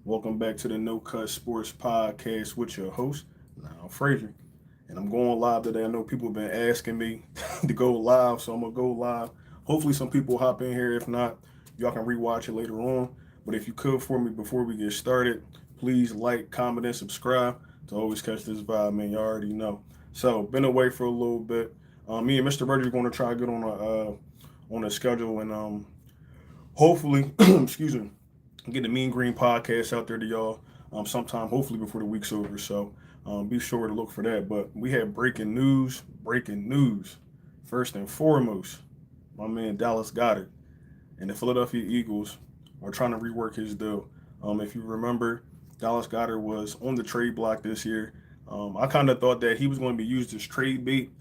Welcome back to the No Cut Sports Podcast with your host, now Frazier. And I'm going live today. I know people have been asking me to go live, so I'm gonna go live. Hopefully some people hop in here. If not, y'all can rewatch it later on. But if you could for me before we get started, please like, comment, and subscribe to always catch this vibe, man. You already know. So been away for a little bit. Me and Mr. Reggie are going to try to get on a schedule and hopefully, excuse me, get the Mean Green podcast out there to y'all sometime, hopefully before the week's over. So be sure to look for that. But we had breaking news. Breaking news. First and foremost, my man Dallas Goedert and the Philadelphia Eagles are trying to rework his deal. If you remember, Dallas Goedert was on the trade block this year. I kind of thought that he was going to be used as trade bait,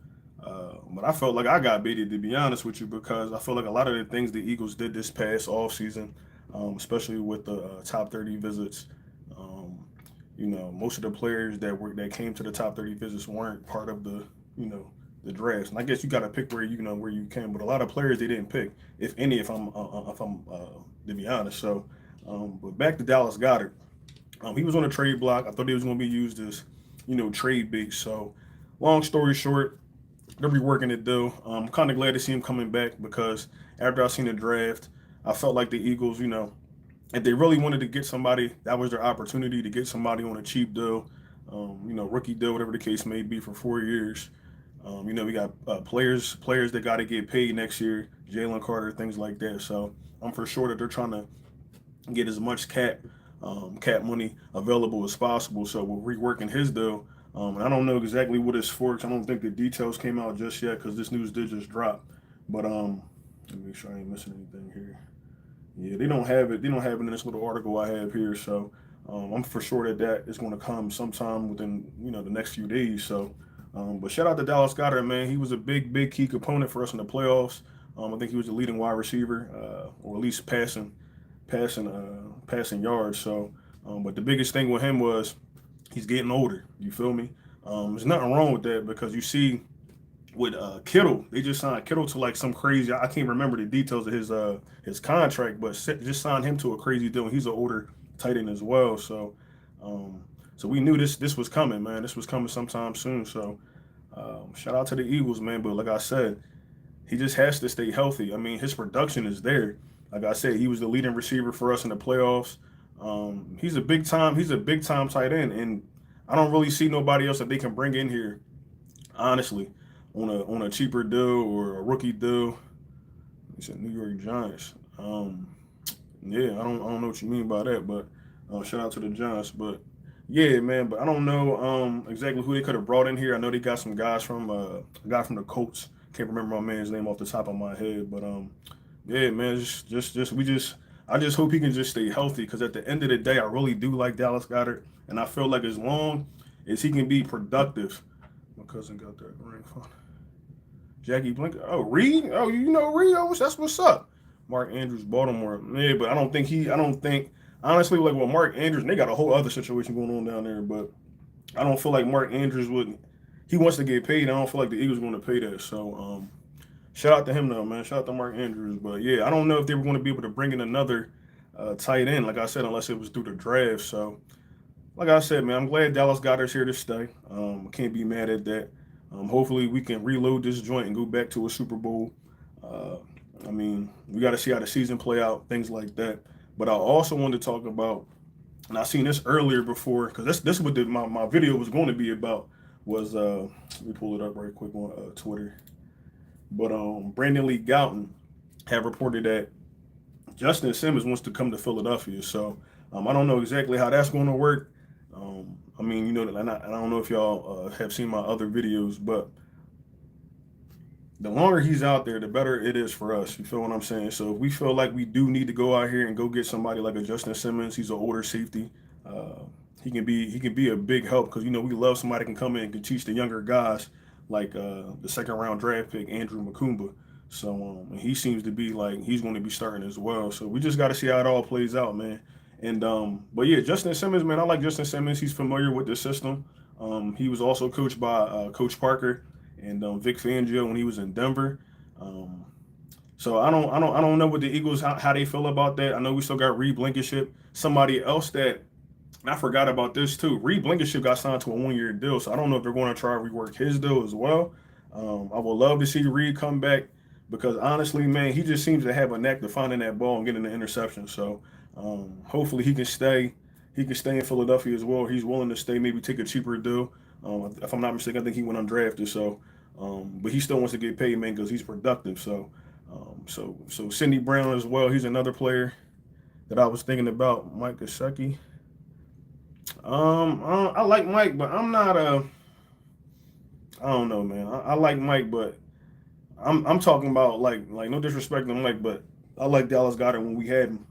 but I felt like I got baited, to be honest with you, because I feel like a lot of the things the Eagles did this past offseason, especially with the top 30 visits, um, most of the players that came to the top 30 visits weren't part of the drafts. And I guess you got to pick where you can, but a lot of players they didn't pick, if any, if I'm to be honest. So, but back to Dallas Goedert. He was on a trade block. I thought he was going to be used as, trade bait. So, long story short, they're reworking it though. I'm kind of glad to see him coming back because after I seen the draft, I felt like the Eagles, if they really wanted to get somebody, that was their opportunity to get somebody on a cheap deal, rookie deal, whatever the case may be, for 4 years. We got players that got to get paid next year, Jalen Carter, things like that. So I'm for sure that they're trying to get as much cap money available as possible. So we're reworking his deal. And I don't know exactly what it's for. 'Cause I don't think the details came out just yet because this news did just drop. But let me make sure I ain't missing anything here. Yeah, they don't have it. They don't have it in this little article I have here. So I'm for sure that is going to come sometime within the next few days. So, but shout out to Dallas Goedert, man. He was a big key component for us in the playoffs. I think he was the leading wide receiver, or at least passing yards. So, but the biggest thing with him was he's getting older. You feel me? There's nothing wrong with that because you see with Kittle, they just signed Kittle to like some crazy. I can't remember the details of his contract, but just signed him to a crazy deal. He's an older tight end as well, um, so we knew this was coming, man. This was coming sometime soon. So shout out to the Eagles, man. But like I said, he just has to stay healthy. I mean, his production is there. Like I said, he was the leading receiver for us in the playoffs. He's a big time. He's a big time tight end, and I don't really see nobody else that they can bring in here, honestly, on a cheaper deal or a rookie deal. He said New York Giants. Yeah, I don't know what you mean by that, but shout out to the Giants. But yeah, man. But I don't know exactly who they could have brought in here. I know they got some guys from a guy from the Colts. Can't remember my man's name off the top of my head, but yeah, man. I just hope he can just stay healthy because at the end of the day, I really do like Dallas Goedert, and I feel like as long as he can be productive, my cousin got that ring phone. Jackie Blinker. Oh, Reed. Oh, you know Reed. Oh, that's what's up. Mark Andrews, Baltimore. Yeah, but I don't think. Honestly, like with Mark Andrews, and they got a whole other situation going on down there. But I don't feel like Mark Andrews would. He wants to get paid. I don't feel like the Eagles going to pay that. So, shout out to him though, man. Shout out to Mark Andrews. But yeah, I don't know if they were going to be able to bring in another tight end, like I said, unless it was through the draft. So, like I said, man, I'm glad Dallas Goedert's here to stay. I can't be mad at that. Hopefully, we can reload this joint and go back to a Super Bowl. Uh, I mean, we got to see how the season play out, things like that. But I also wanted to talk about, and I seen this earlier before, because this is what my video was going to be about. Was let me pull it up right quick on Twitter. But Brandon Lee Gouton have reported that Justin Simmons wants to come to Philadelphia. So I don't know exactly how that's going to work. I mean, and I don't know if y'all have seen my other videos, but the longer he's out there, the better it is for us. You feel what I'm saying? So if we feel like we do need to go out here and go get somebody like a Justin Simmons, he's an older safety. He can be a big help because we love somebody that can come in and can teach the younger guys like the second round draft pick Andrew Makumba. So and he seems to be like he's going to be starting as well. So we just got to see how it all plays out, man. And but yeah, Justin Simmons, man, I like Justin Simmons. He's familiar with the system. He was also coached by Coach Parker and Vic Fangio when he was in Denver. Um, so I don't know what the Eagles how they feel about that. I know we still got Reed Blankenship. Somebody else that And I forgot about this too. Reed Blankenship got signed to a 1 year deal, so I don't know if they're going to try to rework his deal as well. I would love to see Reed come back because honestly, man, he just seems to have a knack to finding that ball and getting the interception. So hopefully he can stay. He can stay in Philadelphia as well. He's willing to stay, maybe take a cheaper deal. If I'm not mistaken, I think he went undrafted. So, but he still wants to get paid, man, because he's productive. So, so Sidney Brown as well. He's another player that I was thinking about. Mike Gesicki. I like Mike, but I'm not a. I don't know, man. I like Mike, but I'm talking about like no disrespect to Mike, but I like Dallas Goedert when we had him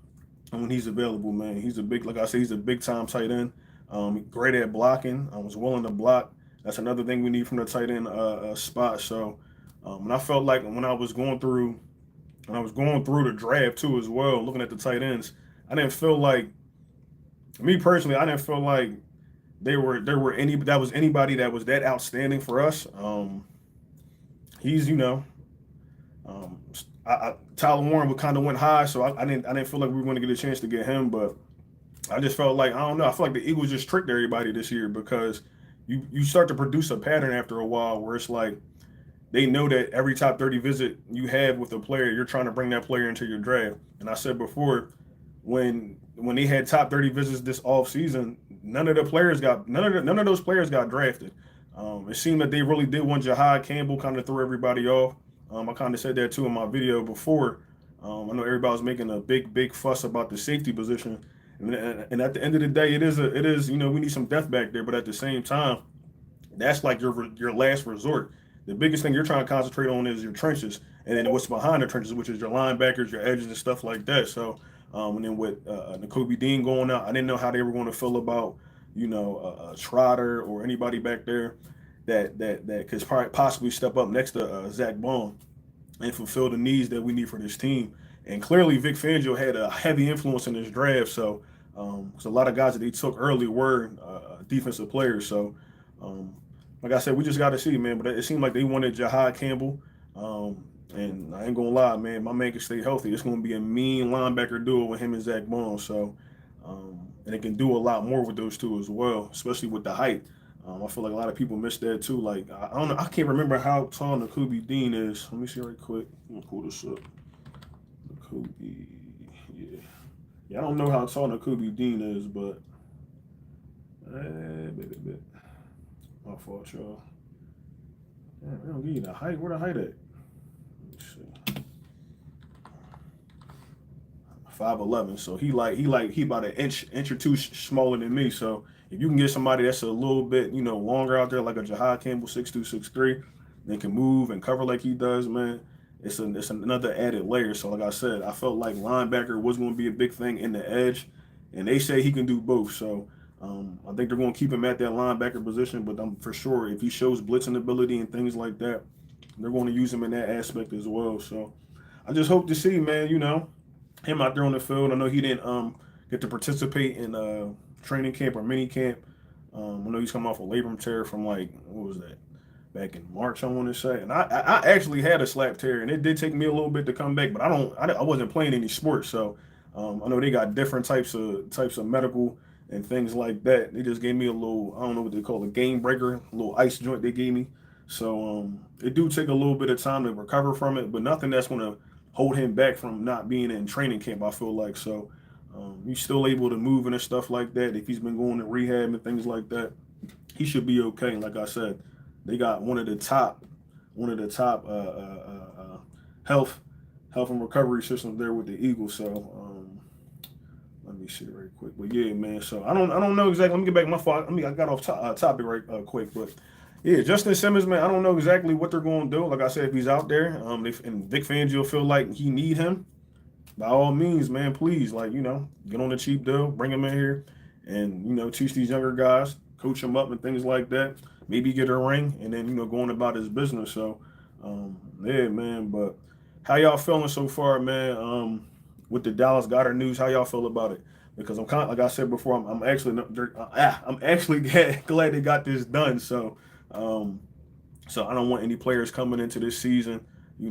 and when he's available, man. He's a big, like I say, he's a big time tight end. Great at blocking. I was willing to block. That's another thing we need from the tight end spot. So, and I felt like when I was going through the draft too as well, looking at the tight ends, I didn't feel like me personally, I didn't feel like there was anybody that was that outstanding for us. He's um, Tyler Warren would kind of went high, so I didn't feel like we were going to get a chance to get him, but I just felt like I don't know. I feel like the Eagles just tricked everybody this year because you start to produce a pattern after a while where it's like they know that every top 30 visit you have with a player, you're trying to bring that player into your draft. And I said before, when they had top 30 visits this off season, none of those players got drafted. It seemed that they really did want Jahad Campbell, kind of threw everybody off. I kind of said that too in my video before. I know everybody was making a big fuss about the safety position, and at the end of the day, it is we need some depth back there, but at the same time, that's like your last resort. The biggest thing you're trying to concentrate on is your trenches, and then what's behind the trenches, which is your linebackers, your edges, and stuff like that. So, and then with Nakobe Dean going out, I didn't know how they were going to feel about Trotter or anybody back there that could probably possibly step up next to Zach Bond and fulfill the needs that we need for this team. And clearly, Vic Fangio had a heavy influence in this draft. So, a lot of guys that they took early were defensive players. So, um, like I said, we just got to see, man. But it seemed like they wanted Jahad Campbell. And I ain't gonna lie, man. My man can stay healthy. It's gonna be a mean linebacker duo with him and Zach Bond. So, and it can do a lot more with those two as well, especially with the height. I feel like a lot of people miss that too. Like I don't know, I can't remember how tall Nakobe Dean is. Let me see right quick. I'm gonna pull this up. Nakobe, yeah, yeah. I don't know how tall Nakobe Dean is, but bit. My fault, y'all. Damn, they don't give you the height. Where the height at? Let me see. 5'11", so he about an inch or two smaller than me. So if you can get somebody that's a little bit longer out there, like a Jahad Campbell, 6'2", 6'3", and can move and cover like he does, man, it's another added layer. So like I said, I felt like linebacker was going to be a big thing in the edge, and they say he can do both. So I think they're going to keep him at that linebacker position, but I'm for sure if he shows blitzing ability and things like that, they're going to use him in that aspect as well. So I just hope to see, man, him out there on the field. I know he didn't get to participate in training camp or mini camp. I know he's come off a labrum tear from like what was that? Back in March, I want to say. And I actually had a slap tear, and it did take me a little bit to come back, but I wasn't playing any sports, so I know they got different types of medical and things like that. They just gave me a little, I don't know what they call it, a game breaker, a little ice joint they gave me. So it do take a little bit of time to recover from it, but nothing that's going to hold him back from not being in training camp, I feel like. So he's still able to move and stuff like that. If he's been going to rehab and things like that, he should be okay. Like I said, they got one of the top health and recovery systems there with the Eagles. So let me see right quick. But yeah, man. So I don't know exactly. Let me get back to my fault. I got off topic right quick, but yeah, Justin Simmons, man. I don't know exactly what they're going to do. Like I said, if he's out there, and Vic Fangio feel like he need him, by all means, man. Please, get on the cheap deal, bring him in here, and teach these younger guys, coach them up and things like that. Maybe get a ring, and then going about his business. So, yeah, man. But how y'all feeling so far, man? With the Dallas Goedert news, how y'all feel about it? Because I'm kind of, like I said before, I'm actually glad they got this done. So, so I don't want any players coming into this season, I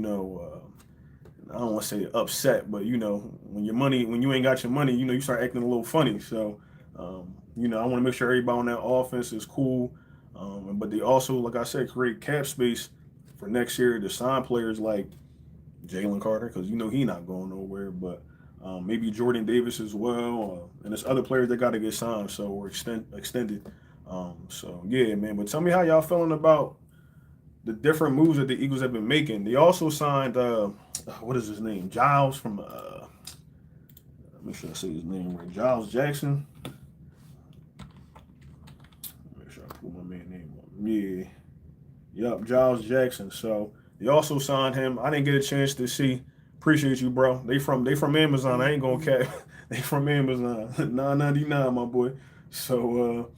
don't want to say upset, but when you ain't got your money, you start acting a little funny. So, I want to make sure everybody on that offense is cool. But they also, like I said, create cap space for next year to sign players like Jalen Carter, because he not going nowhere. But maybe Jordan Davis as well, and there's other players that got to get signed, so or extended. So yeah, man. But tell me how y'all feeling about the different moves that the Eagles have been making. They also signed what is his name? Giles from make sure I say his name right. Giles Jackson. Make sure I pull my man name up. Yeah. Yup, Giles Jackson. So they also signed him. I didn't get a chance to see. Appreciate you, bro. They from Amazon. I ain't gonna cap. They from Amazon. 9.99, my boy. So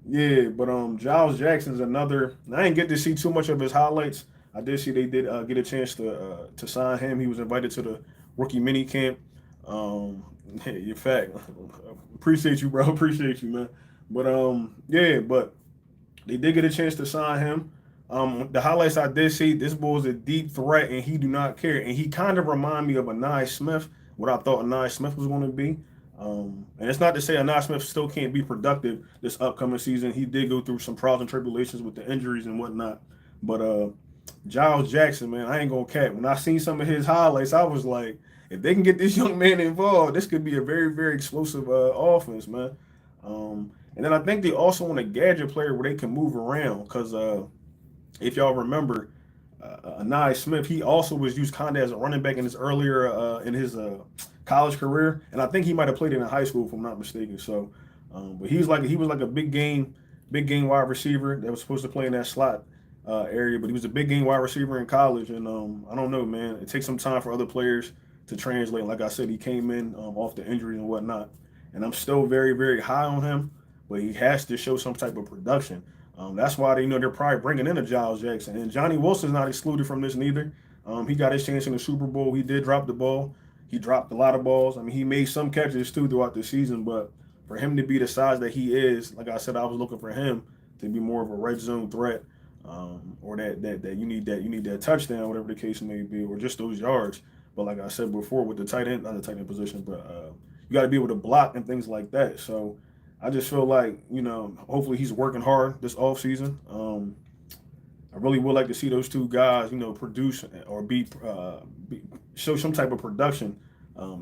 yeah, but Giles Jackson's another. I didn't get to see too much of his highlights. I did see they did get a chance to sign him. He was invited to the rookie mini camp. In fact, appreciate you, bro. Appreciate you, man. But yeah, but they did get a chance to sign him. The highlights I did see, this boy is a deep threat, and he do not care. And he kind of remind me of Anai Smith, what I thought Anai Smith was going to be. And it's not to say Anai Smith still can't be productive this upcoming season. He did go through some trials and tribulations with the injuries and whatnot. But Giles Jackson, man, I ain't gonna cap. When I seen some of his highlights, I was like, if they can get this young man involved, this could be a very, very explosive offense, man. And then I think they also want a gadget player where they can move around because if y'all remember, Anai Smith, he also was used kind of as a running back in his earlier in his college career, and I think he might have played it in high school if I'm not mistaken. So, but he was like a big game wide receiver that was supposed to play in that slot area, but he was a big game wide receiver in college, and I don't know, man. It takes some time for other players to translate. Like I said, he came in off the injuries and whatnot, and I'm still very, very high on him, but he has to show some type of production. That's why they're probably bringing in a Giles Jackson, and Johnny Wilson's not excluded from this neither. He got his chance in the Super Bowl. He did drop the ball. He dropped a lot of balls. I mean, he made some catches too throughout the season, but for him to be the size that he is, like I said, I was looking for him to be more of a red zone threat, or that you need that touchdown, whatever the case may be, or just those yards. But like I said before, with the tight end, not the tight end position, but you got to be able to block and things like that. So I just feel like, hopefully he's working hard this offseason. I really would like to see those two guys, produce or show some type of production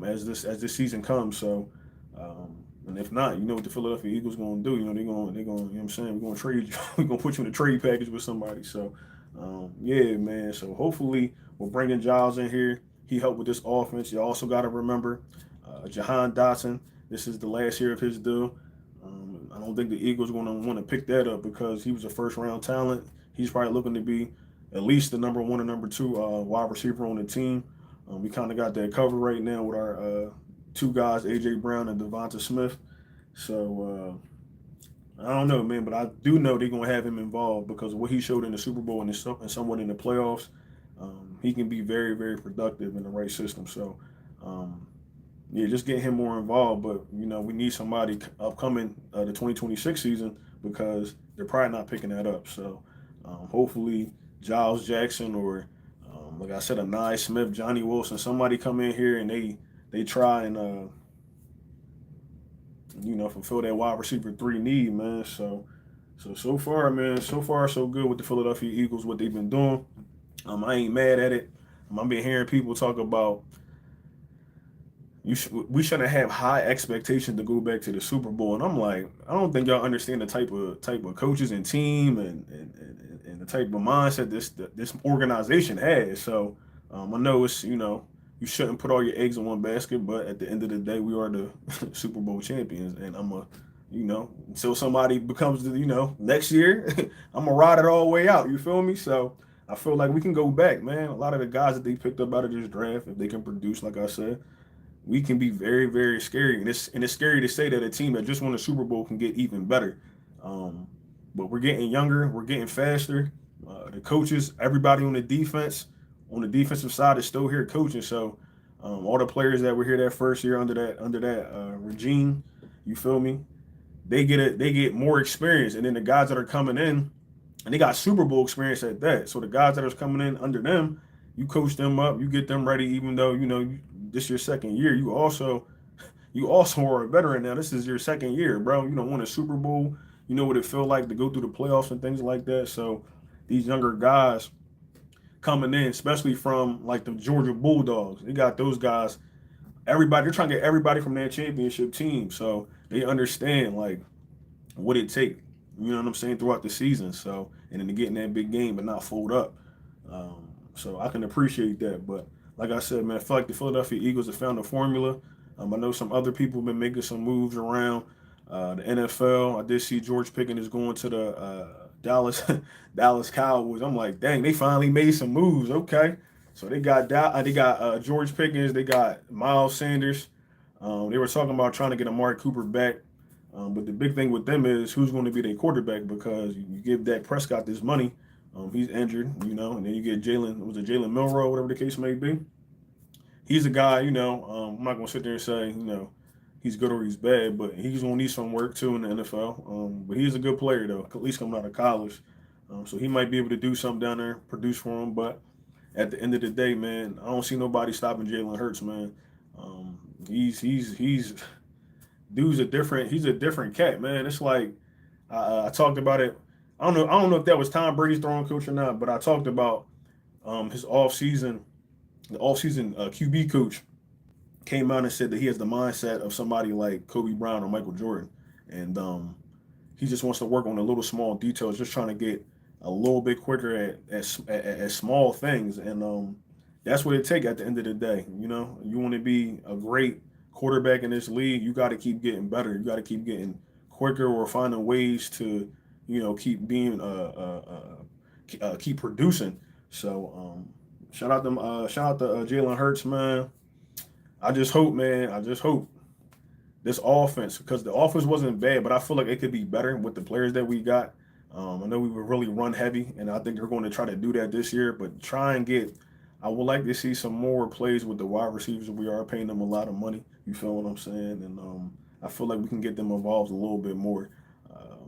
as this season comes. So, and if not, you know what the Philadelphia Eagles going to do? They're going, you know what I'm saying? We're going to trade you. We're going to put you in a trade package with somebody. So, yeah, man. So hopefully we're bringing Giles in here. He helped with this offense. You also got to remember Jahan Dotson. This is the last year of his deal. I don't think the Eagles are going to want to pick that up because he was a first-round talent. He's probably looking to be at least the number one or number two wide receiver on the team. We kind of got that covered right now with our two guys, A.J. Brown and Devonta Smith. So I don't know, man, but I do know they're going to have him involved because of what he showed in the Super Bowl and somewhat in the playoffs. He can be very, very productive in the right system. So, yeah, just get him more involved. But, we need somebody upcoming the 2026 season because they're probably not picking that up. So, hopefully Giles Jackson or, like I said, Anai Smith, Johnny Wilson, somebody come in here and they try and, fulfill that wide receiver 3 need, man. So far, man, so far so good with the Philadelphia Eagles, what they've been doing. I ain't mad at it. I've been hearing people talk about we shouldn't have high expectations to go back to the Super Bowl, and I'm like, I don't think y'all understand the type of coaches and team and the type of mindset this organization has. So I know it's you shouldn't put all your eggs in one basket, but at the end of the day, we are the Super Bowl champions, and until somebody becomes next year, I'm gonna ride it all the way out. You feel me? So I feel like we can go back, man. A lot of the guys that they picked up out of this draft, if they can produce, like I said, we can be very, very scary. And it's scary to say that a team that just won a Super Bowl can get even better. But we're getting younger, we're getting faster. The coaches, everybody on the defensive side is still here coaching. So all the players that were here that first year under that regime, you feel me? They get more experience, and then the guys that are coming in, and they got Super Bowl experience at that. So the guys that are coming in under them, you coach them up, you get them ready, even though this your second year. you also are a veteran now. This is your second year, bro. You don't won a Super Bowl. You know what it feel like to go through the playoffs and things like that. So these younger guys coming in, especially from like the Georgia Bulldogs, they got those guys. Everybody, they're trying to get everybody from that championship team, so they understand like what it take. You know what I'm saying throughout the season. So and then to get in that big game but not fold up. So I can appreciate that. But like I said, man, I feel like the Philadelphia Eagles have found a formula. I know some other people have been making some moves around the NFL. I did see George Pickens is going to the Dallas Dallas Cowboys. I'm like, dang, they finally made some moves. Okay, so they got George Pickens, they got Miles Sanders. They were talking about trying to get Amari Cooper back. But the big thing with them is who's going to be their quarterback because you give Dak Prescott this money. He's injured, you know, and then you get Jalen Milroe, whatever the case may be. He's a guy, you know, I'm not going to sit there and say, you know, he's good or he's bad, but he's going to need some work too in the NFL. But he's a good player, though, at least coming out of college. So he might be able to do something down there, produce for him. But at the end of the day, man, I don't see nobody stopping Jalen Hurts, man. He's dude's he's a different cat, man. It's like I talked about it. I don't know if that was Tom Brady's throwing coach or not, but I talked about his the off season QB coach came out and said that he has the mindset of somebody like Kobe Bryant or Michael Jordan, and he just wants to work on the little small details, just trying to get a little bit quicker at small things, and that's what it take at the end of the day. You know, you want to be a great quarterback in this league, you got to keep getting better. You got to keep getting quicker or finding ways to, you know, keep being keep producing. So shout out to Jalen Hurts, man. I just hope, man. I just hope this offense, because the offense wasn't bad, but I feel like it could be better with the players that we got. I know we were really run heavy, and I think they're going to try to do that this year. But try and get, I would like to see some more plays with the wide receivers. We are paying them a lot of money. You feel what I'm saying? And I feel like we can get them involved a little bit more.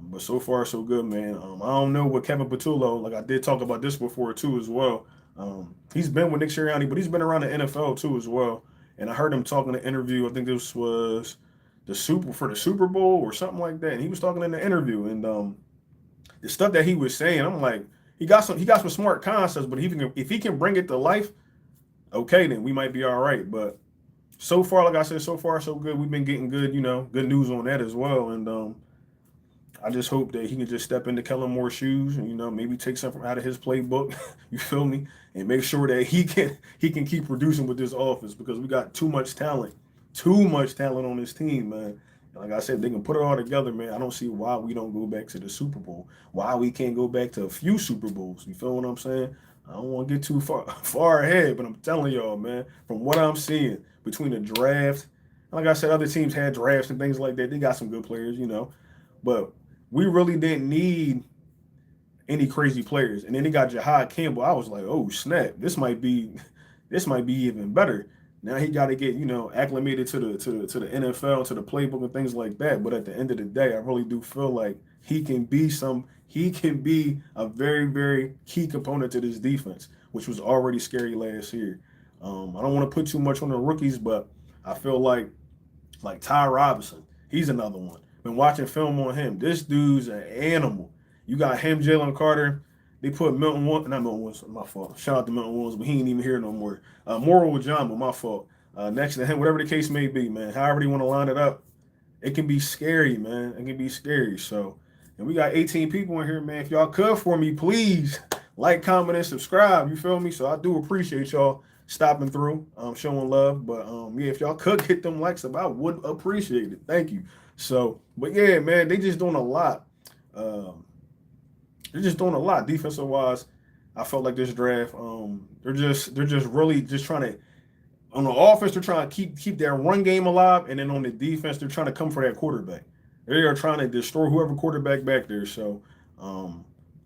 But so far, so good, man. I don't know what Kevin Patullo, like I did talk about this before too as well. He's been with Nick Sirianni, but he's been around the NFL too as well. And I heard him talking in an interview. I think this was the Super Bowl or something like that. And he was talking in the interview, and the stuff that he was saying, I'm like, he got some smart concepts, but if he can bring it to life, okay, then we might be all right. But so far, like I said, so far so good. We've been getting good, you know, good news on that as well. And I just hope that he can just step into Kellen Moore's shoes and, you know, maybe take something out of his playbook. You feel me? And make sure that he can keep producing with this offense, because we got too much talent on this team, man. Like I said, they can put it all together, man. I don't see why we don't go back to the Super Bowl. Why we can't go back to a few Super Bowls. You feel what I'm saying? I don't want to get too far ahead, but I'm telling y'all, man, from what I'm seeing between the draft, like I said, other teams had drafts and things like that. They got some good players, you know. But we really didn't need any crazy players. And then they got Jahad Campbell. I was like, oh snap, this might be even better. Now he got to get, you know, acclimated to the NFL, to the playbook and things like that. But at the end of the day, I really do feel like he can be a very, very key component to this defense, which was already scary last year. I don't want to put too much on the rookies, but I feel like Ty Robinson, he's another one. Been watching film on him. This dude's an animal. You got him, Jalen Carter. They put not Milton Williams, my fault. Shout out to Milton Williams, but he ain't even here no more. Moral Jamba, my fault. Next to him, whatever the case may be, man. However you want to line it up, it can be scary, man. It can be scary. So, and we got 18 people in here, man. If y'all could for me, please like, comment, and subscribe. You feel me? So I do appreciate y'all stopping through, showing love. But yeah, if y'all could hit them likes up, I would appreciate it. Thank you. So, but yeah, man, they just doing a lot. They're just doing a lot defensive wise. I felt like this draft, they're just really just trying to, on the offense, they're trying to keep their run game alive, and then on the defense, they're trying to come for that quarterback. They are trying to destroy whoever quarterback back there. So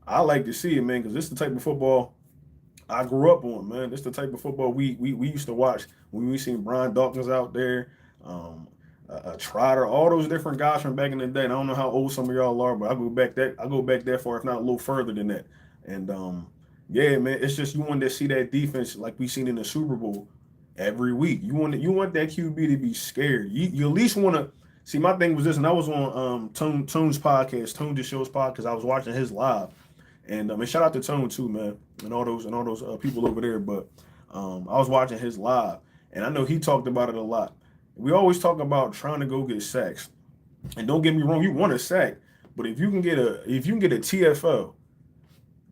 I like to see it, man, because this is the type of football I grew up on, man. This is the type of football we used to watch when we seen Brian Dawkins out there, Trotter, all those different guys from back in the day. And I don't know how old some of y'all are, but I go back that far, if not a little further than that. And yeah, man, it's just you wanted to see that defense like we seen in the Super Bowl, every week. You want that QB to be scared. You at least want to see. My thing was this, and I was on Toon's podcast, Toon the Show's podcast. I was watching his live, and shout out to Toon too, man, and all those people over there. But I was watching his live, and I know he talked about it a lot. We always talk about trying to go get sacks, and don't get me wrong, you want a sack, but if you can get a TFO,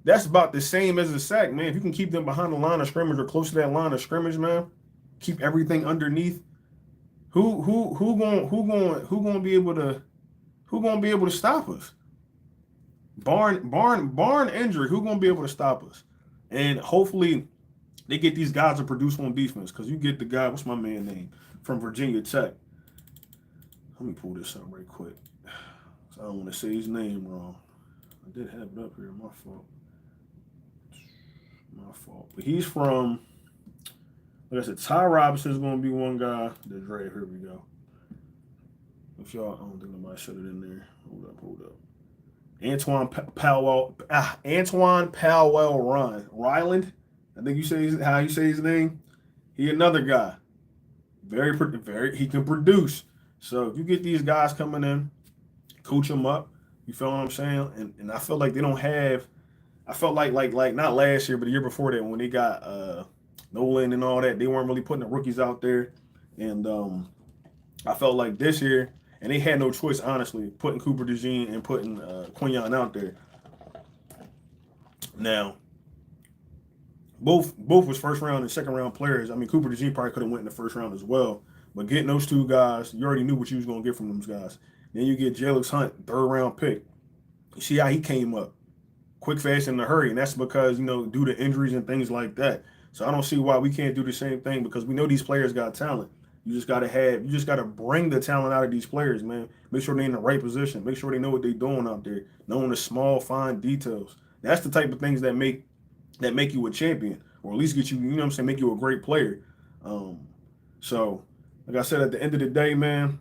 that's about the same as a sack, man. If you can keep them behind the line of scrimmage or close to that line of scrimmage, man, keep everything underneath. Who gonna be able to stop us? Barn injury. Who gonna be able to stop us? And hopefully they get these guys to produce on defense. Because you get the guy, what's my man name from Virginia Tech? Let me pull this up right quick. So I don't want to say his name wrong. I did have it up here. My fault. But he's from, like I said, Ty Robinson is going to be one guy. The Dre, here we go. If y'all, I don't think nobody shut it in there. Hold up. Antoine Powell Ryland. I think how you say his name. He another guy. Very, he can produce. So if you get these guys coming in, coach them up. You feel what I'm saying? And I feel like they don't have. I felt like not last year, but the year before that when they got Nolan and all that, they weren't really putting the rookies out there. And I felt like this year, and they had no choice, honestly, putting Cooper DeJean and putting Quinyon out there. Now, both was first round and second round players. I mean, Cooper DeJean probably could have went in the first round as well. But getting those two guys, you already knew what you was going to get from those guys. Then you get Jalix Hunt, third round pick. You see how he came up. Quick, fast, in a hurry, and that's because, due to injuries and things like that. So I don't see why we can't do the same thing because we know these players got talent. You just gotta bring the talent out of these players, man. Make sure they're in the right position. Make sure they know what they're doing out there, knowing the small, fine details. That's the type of things that make you a champion, or at least get you, make you a great player. So, like I said, at the end of the day, man,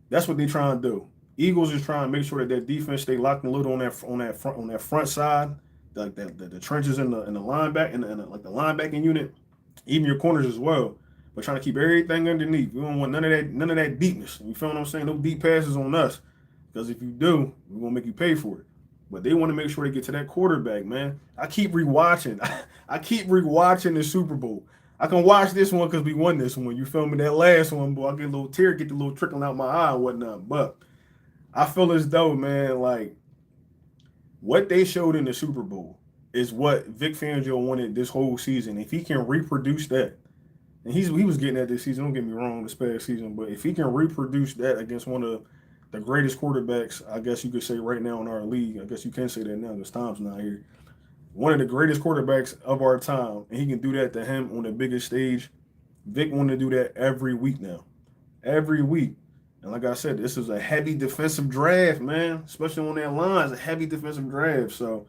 that's what they're trying to do. Eagles is trying to make sure that their defense stay locked and loaded on that front side, like the trenches in the linebacker and like the linebacking unit, even your corners as well. But trying to keep everything underneath. We don't want none of that deepness. You feel what I'm saying? No deep passes on us, because if you do, we're gonna make you pay for it. But they want to make sure they get to that quarterback, man. I keep rewatching the Super Bowl. I can watch this one because we won this one. You feel me? That last one, boy, I get a little tear, get the little trickling out my eye and whatnot. But I feel as though, man, like what they showed in the Super Bowl is what Vic Fangio wanted this whole season. If he can reproduce that, and he was getting that this season, don't get me wrong, this past season, but if he can reproduce that against one of the greatest quarterbacks, I guess you could say right now in our league, I guess you can say that now because Tom's not here, one of the greatest quarterbacks of our time, and he can do that to him on the biggest stage, Vic wanted to do that every week now. Every week. And like I said, this is a heavy defensive draft, man. Especially on that line, it's a heavy defensive draft. So,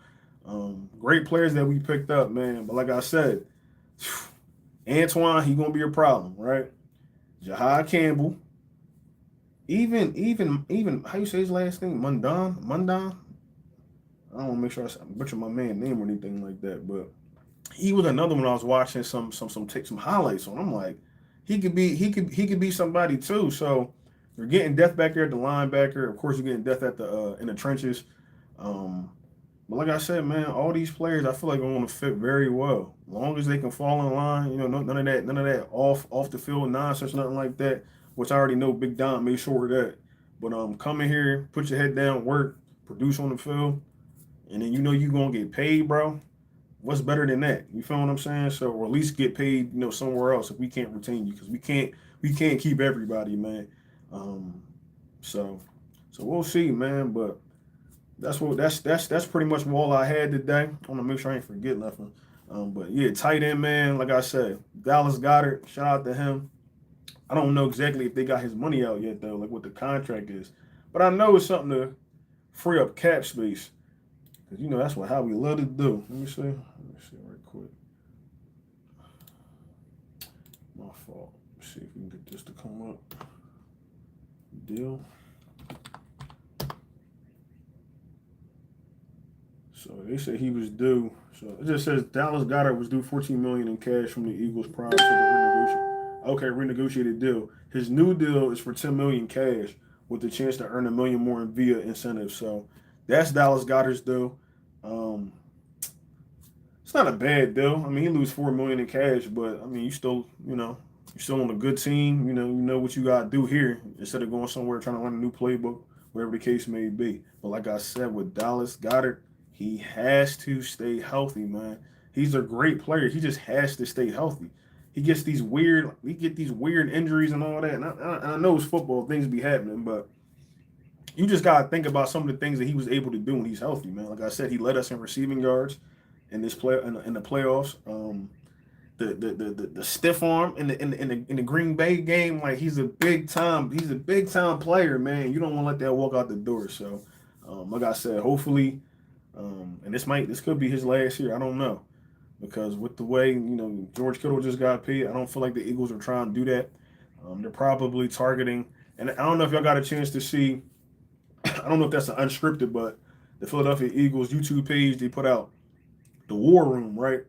great players that we picked up, man. But like I said, Antoine, he gonna be a problem, right? Jahad Campbell, even how you say his last name, Mundon. I don't want to make sure I butcher my man's name or anything like that, but he was another one I was watching some highlights on. I'm like, he could be somebody too. So. You're getting depth back there at the linebacker. Of course, you're getting depth at the in the trenches. But like I said, man, all these players I feel like are going to fit very well. As long as they can fall in line, none of that off the field nonsense, nothing like that. Which I already know Big Don made sure of that. But come in here, put your head down, work, produce on the field, and then you're gonna get paid, bro. What's better than that? You feel what I'm saying? So, or at least get paid, somewhere else if we can't retain you, because we can't keep everybody, man. So we'll see, man. But that's pretty much all I had today. I want to make sure I ain't forget nothing. But yeah, tight end, man. Like I said, Dallas Goedert. Shout out to him. I don't know exactly if they got his money out yet though, like what the contract is. But I know it's something to free up cap space, because that's what Howie love to do. Let me see right quick. My fault. Let's see if we can get this to come up. Deal. So they said he was due. So it just says Dallas Goedert was due $14 million in cash from the Eagles prior to the Okay, renegotiated deal. His new deal is for 10 million cash with the chance to earn a million more in via incentives. So that's Dallas Goedert's deal. Um, it's not a bad deal. I mean, he lose 4 million in cash, but I mean, you're still on a good team. You know what you gotta do here instead of going somewhere trying to learn a new playbook, whatever the case may be. But like I said, with Dallas Goedert, he has to stay healthy, man. He's a great player. He just has to stay healthy. We get these weird injuries and all that. And I know it's football, things be happening, but you just gotta think about some of the things that he was able to do when he's healthy, man. Like I said, he led us in receiving yards in this play in the playoffs. The stiff arm in the Green Bay game, like he's a big time player, man. You don't want to let that walk out the door. So, like I said, hopefully, and this could be his last year. I don't know because with the way George Kittle just got paid, I don't feel like the Eagles are trying to do that. They're probably targeting, and I don't know if y'all got a chance to see. I don't know if that's an unscripted, but the Philadelphia Eagles YouTube page they put out the War Room, right?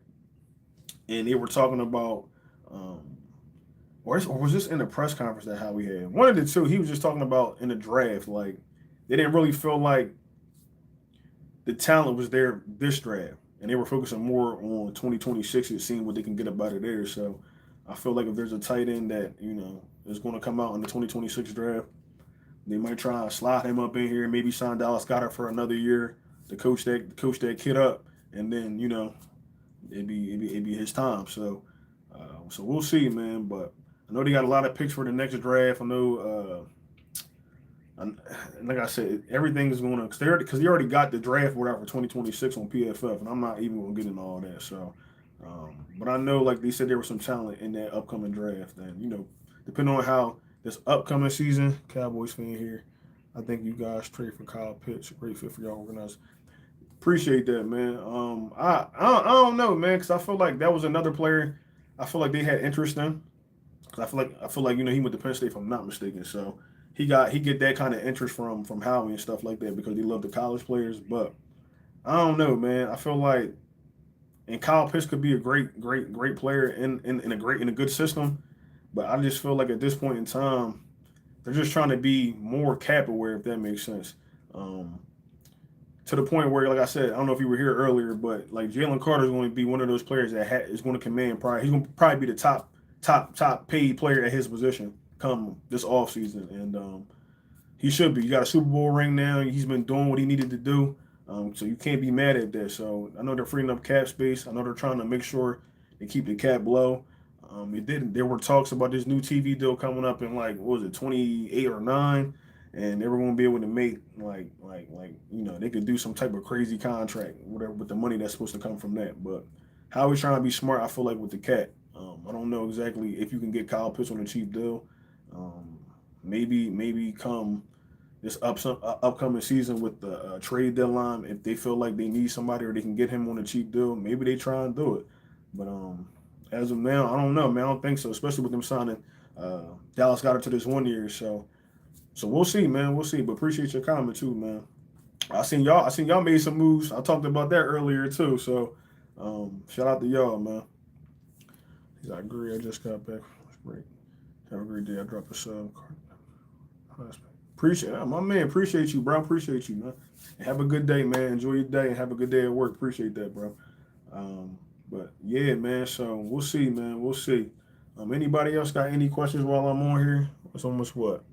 And they were talking about, um, or was this in the press conference that Howie had? One of the two. He was just talking about in the draft, like they didn't really feel like the talent was there this draft, and they were focusing more on 2026 and seeing what they can get up out of there. So I feel like if there's a tight end that is going to come out in the 2026 draft, they might try to slide him up in here, maybe sign Dallas Goedert for another year to coach that kid up, and then it'd be his time. So we'll see, man. But I know they got a lot of picks for the next draft. I know, like I said, everything is going to because they already got the draft board out for 2026 on PFF, and I'm not even going to get into all that. So, but I know, like they said, there was some talent in that upcoming draft, and depending on how this upcoming season, Cowboys fan here, I think you guys trade for Kyle Pitts, a great fit for y'all organized. Appreciate that, man. I don't know, man, because I feel like that was another player. I feel like they had interest in. 'Cause I feel like he went to Penn State if I'm not mistaken. So he get that kind of interest from Howie and stuff like that because they love the college players. But I don't know, man. I feel like and Kyle Pitts could be a great player in a good system. But I just feel like at this point in time, they're just trying to be more cap aware, if that makes sense. Um, to the point where, like I said, I don't know if you were here earlier, but like Jalen Carter is going to be one of those players that is going to command probably. He's going to probably be the top paid player at his position come this offseason. And he should be. You got a Super Bowl ring now. He's been doing what he needed to do. So you can't be mad at that. So I know they're freeing up cap space. I know they're trying to make sure they keep the cap low. It didn't. There were talks about this new TV deal coming up in like what was it, 28 or 9, and they were going to be able to make they could do some type of crazy contract, whatever, with the money that's supposed to come from that. But how he's trying to be smart, I feel like with the cat. I don't know exactly if you can get Kyle Pitts on a cheap deal. Um, maybe come this upcoming season with the trade deadline, if they feel like they need somebody or they can get him on a cheap deal, maybe they try and do it. But as of now, I don't know, man. I don't think so, especially with them signing Dallas got it to this 1 year. So we'll see, man. We'll see. But appreciate your comment too, man. I seen y'all made some moves. I talked about that earlier too. So shout out to y'all, man. I agree. I just got back. Great. Have a great day. I dropped a sub. Appreciate it. My man. Appreciate you, bro. Appreciate you, man. And have a good day, man. Enjoy your day and have a good day at work. Appreciate that, bro. But yeah, man. So we'll see, man. We'll see. Anybody else got any questions while I'm on here? It's almost what?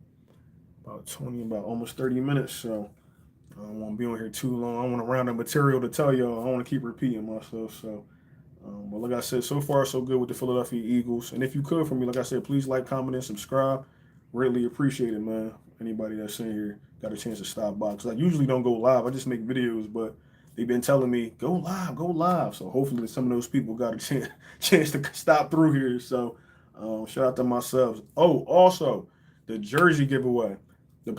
About almost 30 minutes. So I don't want to be on here too long. I want to round up material to tell y'all. I want to keep repeating myself. So, but like I said, so far so good with the Philadelphia Eagles. And if you could for me, like I said, please like, comment, and subscribe. Greatly appreciate it, man. Anybody that's in here got a chance to stop by, because I usually don't go live. I just make videos, but they've been telling me go live, go live. So hopefully some of those people got a chance to stop through here. So shout out to myself. Oh, also the jersey giveaway. The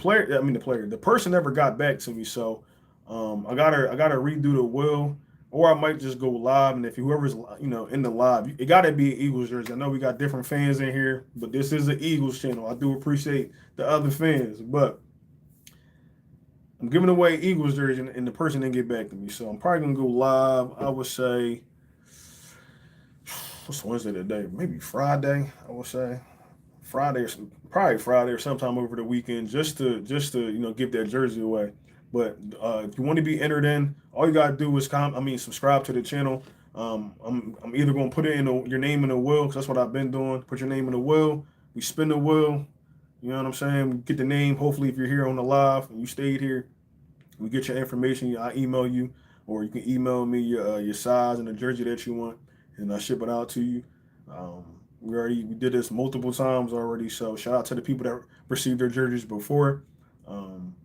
person never got back to me. So I gotta redo the will, or I might just go live. And if whoever's in the live, it gotta be an Eagles jersey. I know we got different fans in here, but this is an Eagles channel. I do appreciate the other fans, but I'm giving away Eagles jersey, and the person didn't get back to me. So I'm probably gonna go live. I would say what's Wednesday today? Maybe Friday. I would say. probably Friday or sometime over the weekend, just to give that jersey away. But if you want to be entered in, all you gotta do is subscribe to the channel. I'm either gonna put it in your name in the will, because that's what I've been doing. Put your name in the will. We spin the will. You know what I'm saying? We get the name. Hopefully, if you're here on the live and you stayed here, we get your information. I email you, or you can email me your size and the jersey that you want, and I ship it out to you. Um, we did this multiple times already, so shout out to the people that received their jerseys before. Um,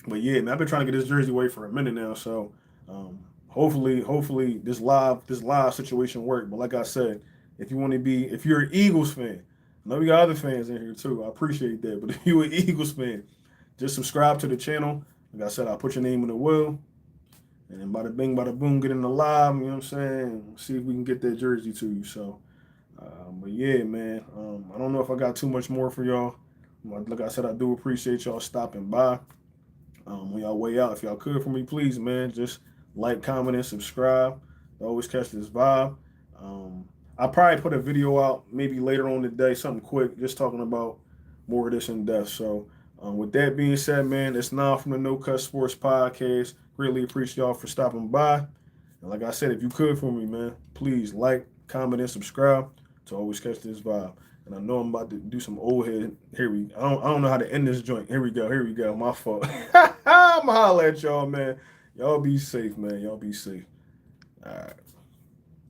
but yeah, man, I've been trying to get this jersey away for a minute now, so hopefully this live situation worked. But like I said, if you're an Eagles fan, I know we got other fans in here too. I appreciate that, but if you're an Eagles fan, just subscribe to the channel. Like I said, I'll put your name in the will. And then bada bing, bada boom, get in the live, you know what I'm saying? See if we can get that jersey to you. So, but yeah, man, I don't know if I got too much more for y'all. Like I said, I do appreciate y'all stopping by. When y'all way out, if y'all could for me, please, man, just like, comment, and subscribe. Always catch this vibe. I'll probably put a video out maybe later on today, something quick, just talking about more of this in depth. So, with that being said, man, it's now from the No Cut Sports Podcast. Greatly appreciate y'all for stopping by. And like I said, if you could for me, man, please like, comment, and subscribe to always catch this vibe. And I know I'm about to do some old head. I don't know how to end this joint. Here we go. My fault. I'ma holler at y'all, man. Y'all be safe, man. Y'all be safe. All right.